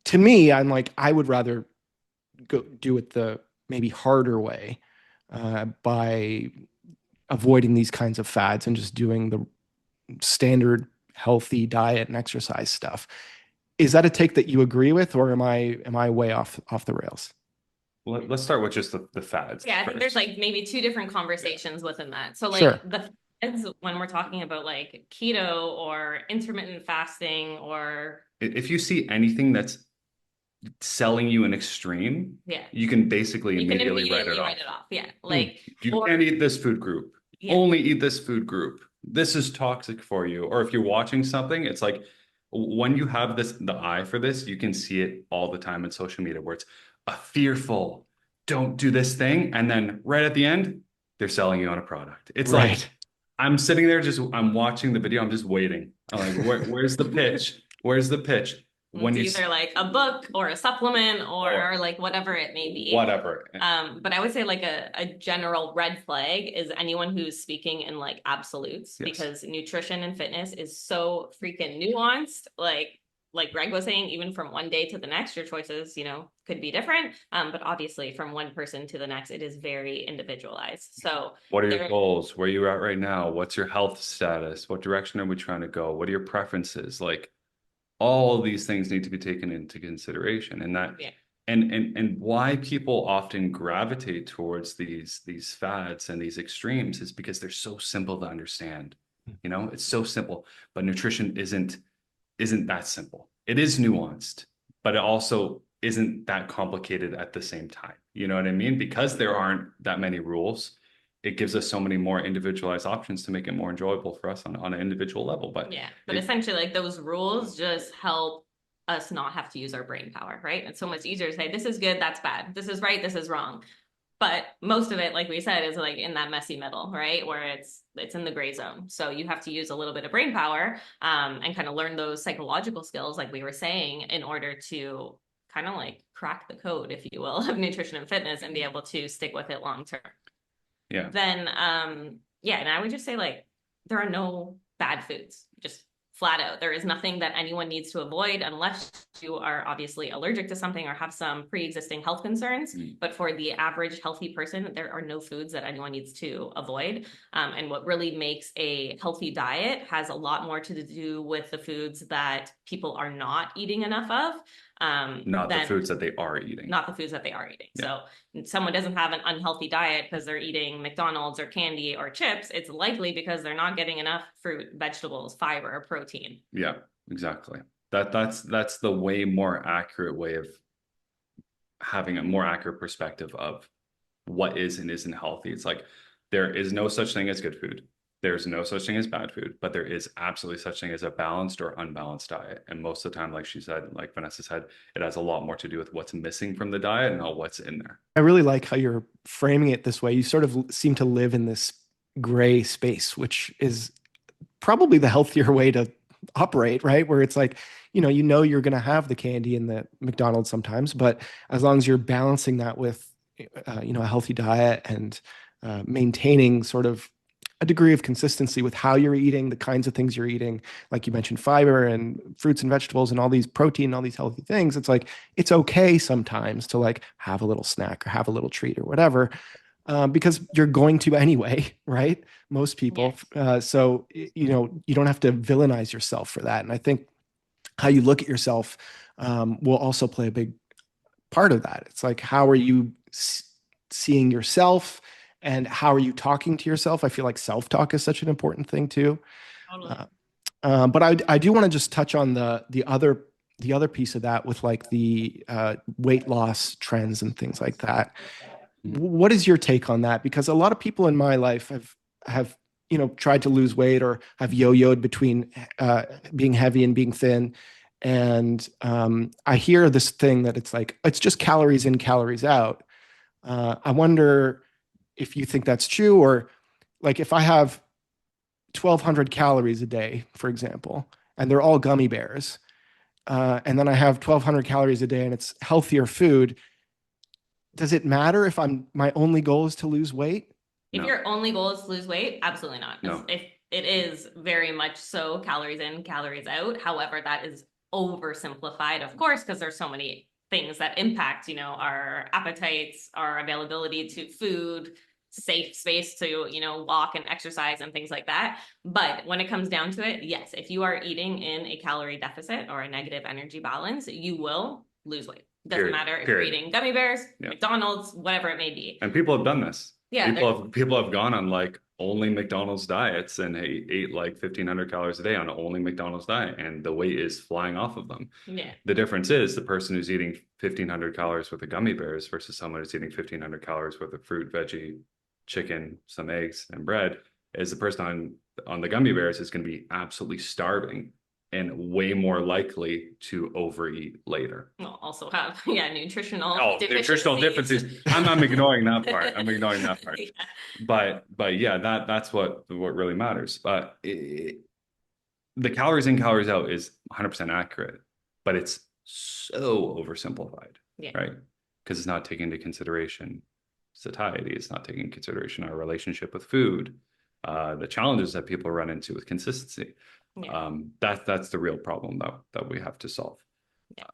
To me, I'm like, I would rather go do it the maybe harder way, by avoiding these kinds of fads and just doing the standard healthy diet and exercise stuff. Is that a take that you agree with, or am I way off the rails? Let's start with just the fads Yeah, I think there's first. like maybe two different conversations within that. So like Sure. the feds, when we're talking about like keto or intermittent fasting or If you see anything that's selling you an extreme, yeah, you can basically you can immediately write it immediately write off. it off. Yeah. Hmm. Like You or can't eat this food group. yeah. Only eat this food group. This is toxic for you. Or if you're watching something, it's like when you have the eye for this, you can see it all the time in social media where it's a fearful, don't do this thing. And then right at the end, they're selling you on a product. It's like Right. I'm sitting there I'm watching the video, I'm just waiting. I'm like, where's the pitch? Where's the pitch? When It's you either like a book or a supplement or or like whatever it may be. whatever. But I would say like a general red flag is anyone who's speaking in like absolutes Yes. because nutrition and fitness is so freaking nuanced. Like Greg was saying, even from one day to the next, your choices, could be different. But obviously from one person to the next, it is very individualized. So What are your there, goals? Where are you at right now? What's your health status? What direction are we trying to go? What are your preferences? Like all of these things need to be taken into consideration. And that yeah, and why people often gravitate towards these fads and these extremes is because they're so simple to understand. You know, it's so simple, but nutrition isn't that simple. It is nuanced, but it also isn't that complicated at the same time. You know what I mean? Because there aren't that many rules, it gives us so many more individualized options to make it more enjoyable for us on an individual level. But yeah. But it, essentially, like those rules just help us not have to use our brain power, right? It's so much easier to say, this is good, that's bad. This is right, this is wrong. But most of it, like we said, is like in that messy middle, right? Where it's in the gray zone. So you have to use a little bit of brain power, and kind of learn those psychological skills, like we were saying, in order to kind of like crack the code, if you will, of nutrition and fitness and be able to stick with it long term. yeah. Then yeah, and I would just say like there are no bad foods, just flat out. There is nothing that anyone needs to avoid unless you are obviously allergic to something or have some pre-existing health concerns. Mm. But for the average healthy person, there are no foods that anyone needs to avoid. And what really makes a healthy diet has a lot more to do with the foods that people are not eating enough of, Not the than foods that they are eating. not the foods that they are eating. Yeah. So someone doesn't have an unhealthy diet because they're eating McDonald's or candy or chips, it's likely because they're not getting enough fruit, vegetables, fiber, or protein. Yeah, exactly. That's the way more accurate way of having a more accurate perspective of what is and isn't healthy. It's like there is no such thing as good food. There's no such thing as bad food, but there is absolutely such thing as a balanced or unbalanced diet. And most of the time, like she said, like Vanessa said, it has a lot more to do with what's missing from the diet and not what's in there. I really like how you're framing it this way. You sort of seem to live in this gray space, which is probably the healthier way to operate, right? Where it's like, you're going to have the candy in the McDonald's sometimes, but as long as you're balancing that with, a healthy diet and maintaining sort of a degree of consistency with how you're eating, the kinds of things you're eating, like you mentioned, fiber and fruits and vegetables and all these protein, all these healthy things. It's like, it's okay sometimes to like have a little snack or have a little treat or whatever, because you're going to anyway, right? Most people. Yes. So, you don't have to villainize yourself for that. And I think how you look at yourself, will also play a big part of that. It's like, how are you seeing yourself and how are you talking to yourself? I feel like self-talk is such an important thing too. Totally. Uh, but I do want to just touch on the other piece of that with like the weight loss trends and things like that. What is your take on that? Because a lot of people in my life have tried to lose weight or have yo-yoed between being heavy and being thin. And I hear this thing that it's like it's just calories in, calories out. I wonder if you think that's true, or like if I have 1,200 calories a day, for example, and they're all gummy bears, and then I have 1,200 calories a day and it's healthier food. Does it matter if my only goal is to lose weight? If No, your only goal is to lose weight, absolutely not. no. If it is very much so calories in, calories out. However, that is oversimplified, of course, because there's so many things that impact, you know, our appetites, our availability to food, safe space to, you know, walk and exercise and things like that. But when it comes down to it, yes, if you are eating in a calorie deficit or a negative energy balance, you will lose weight. Doesn't matter if you're eating gummy bears, McDonald's, whatever it may be. And people have done this. Yeah, people have gone on like only McDonald's diets and ate like 1,500 calories a day on only McDonald's diet, and the weight is flying off of them. Yeah. The difference is the person who's eating 1,500 calories worth of gummy bears versus someone who's eating 1,500 calories worth of fruit, veggie, chicken, some eggs, and bread is the person on the gummy bears is going to be absolutely starving and way more likely to overeat later. We'll also have, nutritional differences. I'm ignoring that part. Yeah. But yeah, that's what really matters. But the calories in, calories out is 100% accurate, but it's so oversimplified, right? Because it's not taking into consideration satiety. It's not taking into consideration our relationship with food, the challenges that people run into with consistency. That's the real problem that we have to solve.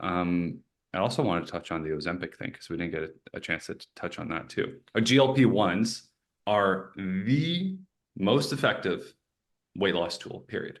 I also want to touch on the Ozempic thing because we didn't get a chance to touch on that too. GLP-1s are the most effective weight loss tool, period.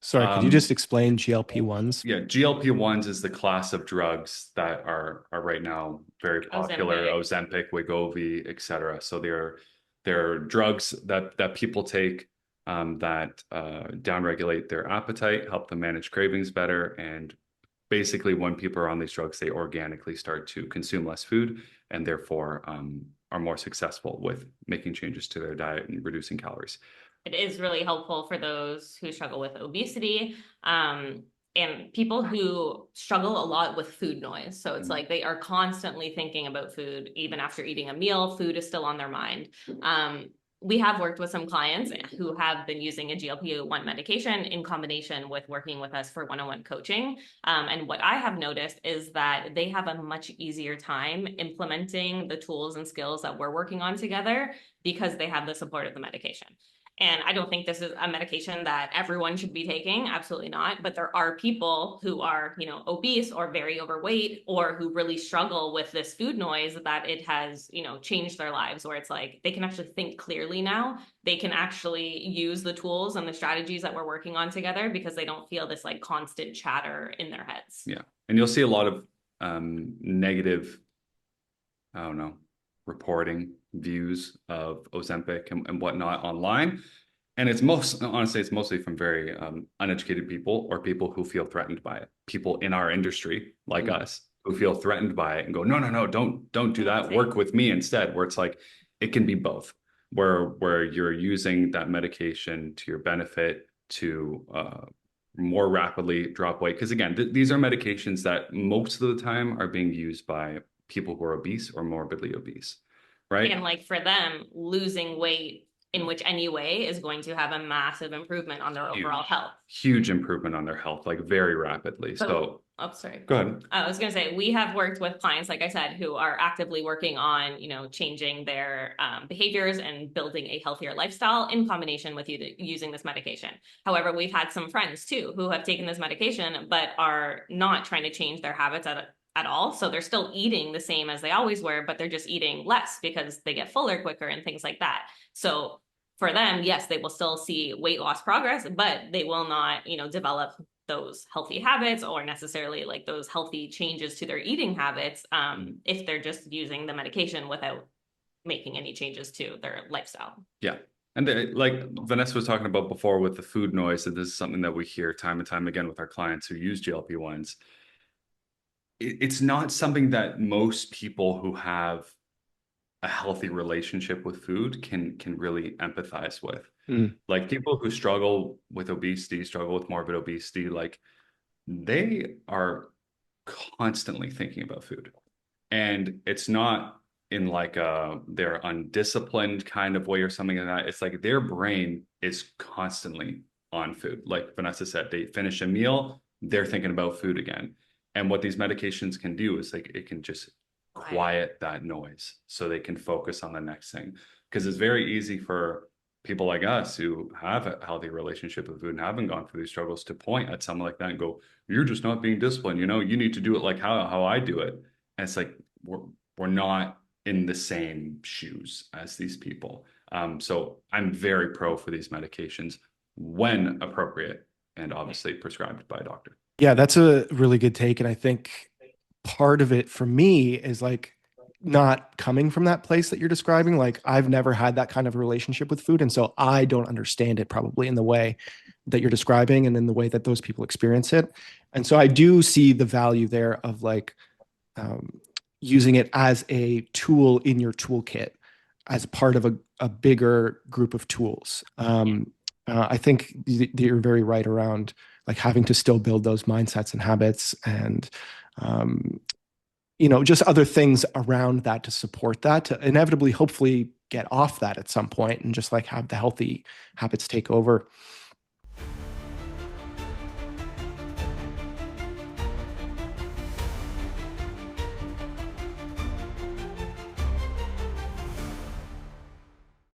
Sorry, could you just explain GLP-1s? Yeah, GLP-1s is the class of drugs that are right now very popular. Ozempic, WeGovy, etc. So they're drugs that people take that downregulate their appetite, help them manage cravings better, and basically when people are on these drugs, they organically start to consume less food and therefore are more successful with making changes to their diet and reducing calories. It is really helpful for those who struggle with obesity and people who struggle a lot with food noise. So it's like they are constantly thinking about food. Even after eating a meal, food is still on their mind. We have worked with some clients who have been using a GLP-1 medication in combination with working with us for one-on-one coaching. And what I have noticed is that they have a much easier time implementing the tools and skills that we're working on together because they have the support of the medication. And I don't think this is a medication that everyone should be taking. Absolutely not. But there are people who are, obese or very overweight or who really struggle with this food noise that it has, changed their lives, where it's like they can actually think clearly now. They can actually use the tools and the strategies that we're working on together because they don't feel this like constant chatter in their heads. Yeah. And you'll see a lot of negative, reporting views of Ozempic and whatnot online. And it's mostly from very uneducated people or people who feel threatened by it. People in our industry like us who feel threatened by it and go, no, don't do that. Work with me instead. Where it's like, it can be both, where you're using that medication to your benefit to more rapidly drop weight. Because again, these are medications that most of the time are being used by people who are obese or morbidly obese, right? And like for them, losing weight in which any way is going to have a massive improvement on their overall health. Huge improvement on their health, like very rapidly. Sorry. Go ahead. I was going to say, we have worked with clients, like I said, who are actively working on, changing their behaviors and building a healthier lifestyle in combination with using this medication. However, we've had some friends too who have taken this medication but are not trying to change their habits at all. So they're still eating the same as they always were, but they're just eating less because they get fuller quicker and things like that. So for them, yes, they will still see weight loss progress, but they will not, develop those healthy habits or necessarily like those healthy changes to their eating habits if they're just using the medication without making any changes to their lifestyle. Yeah. And like Vanessa was talking about before with the food noise, that this is something that we hear time and time again with our clients who use GLP-1s. It's not something that most people who have a healthy relationship with food can really empathize with. Like people who struggle with obesity, struggle with morbid obesity, like they are constantly thinking about food. And it's not in like their undisciplined kind of way or something like that. It's like their brain is constantly on food. Like Vanessa said, they finish a meal, they're thinking about food again. And what these medications can do is like it can just quiet that noise so they can focus on the next thing. Because it's very easy for people like us who have a healthy relationship with food and haven't gone through these struggles to point at someone like that and go, you're just not being disciplined. You know, you need to do it like how I do it. And it's like, we're not in the same shoes as these people. So I'm very pro for these medications when appropriate and obviously prescribed by a doctor. Yeah, that's a really good take. And I think part of it for me is like not coming from that place that you're describing. Like I've never had that kind of relationship with food. And so I don't understand it probably in the way that you're describing and in the way that those people experience it. And so I do see the value there of like using it as a tool in your toolkit as part of a bigger group of tools. I think you're very right around like having to still build those mindsets and habits and just other things around that to support that, to inevitably hopefully get off that at some point and just like have the healthy habits take over.